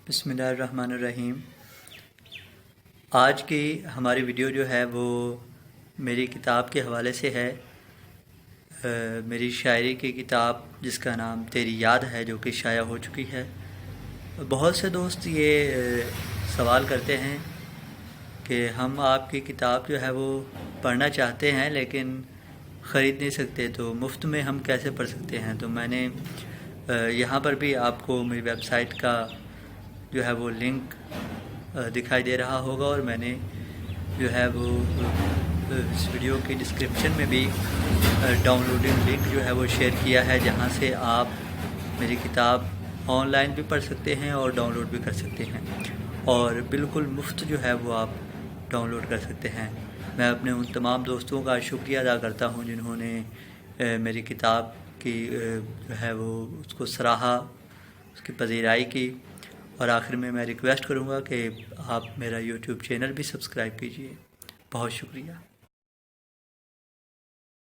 बिस्मिल्लाहिर्रहमानिर्रहीम। आज की हमारी वीडियो जो है वो मेरी किताब के हवाले से है। मेरी शायरी की किताब जिसका नाम तेरी याद है, जो कि शाया हो चुकी है। बहुत से दोस्त ये सवाल करते हैं कि हम आपकी किताब जो है वो पढ़ना चाहते हैं लेकिन ख़रीद नहीं सकते, तो मुफ्त में हम कैसे पढ़ सकते हैं। तो मैंने यहाँ पर भी आपको मेरी वेबसाइट का जो है वो लिंक दिखाई दे रहा होगा, और मैंने जो है वो इस वीडियो की डिस्क्रिप्शन में भी डाउनलोडिंग लिंक जो है वो शेयर किया है, जहाँ से आप मेरी किताब ऑनलाइन भी पढ़ सकते हैं और डाउनलोड भी कर सकते हैं, और बिल्कुल मुफ्त जो है वो आप डाउनलोड कर सकते हैं। मैं अपने उन तमाम दोस्तों का शुक्रिया अदा करता हूँ जिन्होंने मेरी किताब की जो है वो उसको सराहा, उसकी पज़ीराई की। और आखिर में मैं रिक्वेस्ट करूँगा कि आप मेरा यूट्यूब चैनल भी सब्सक्राइब कीजिए। बहुत शुक्रिया।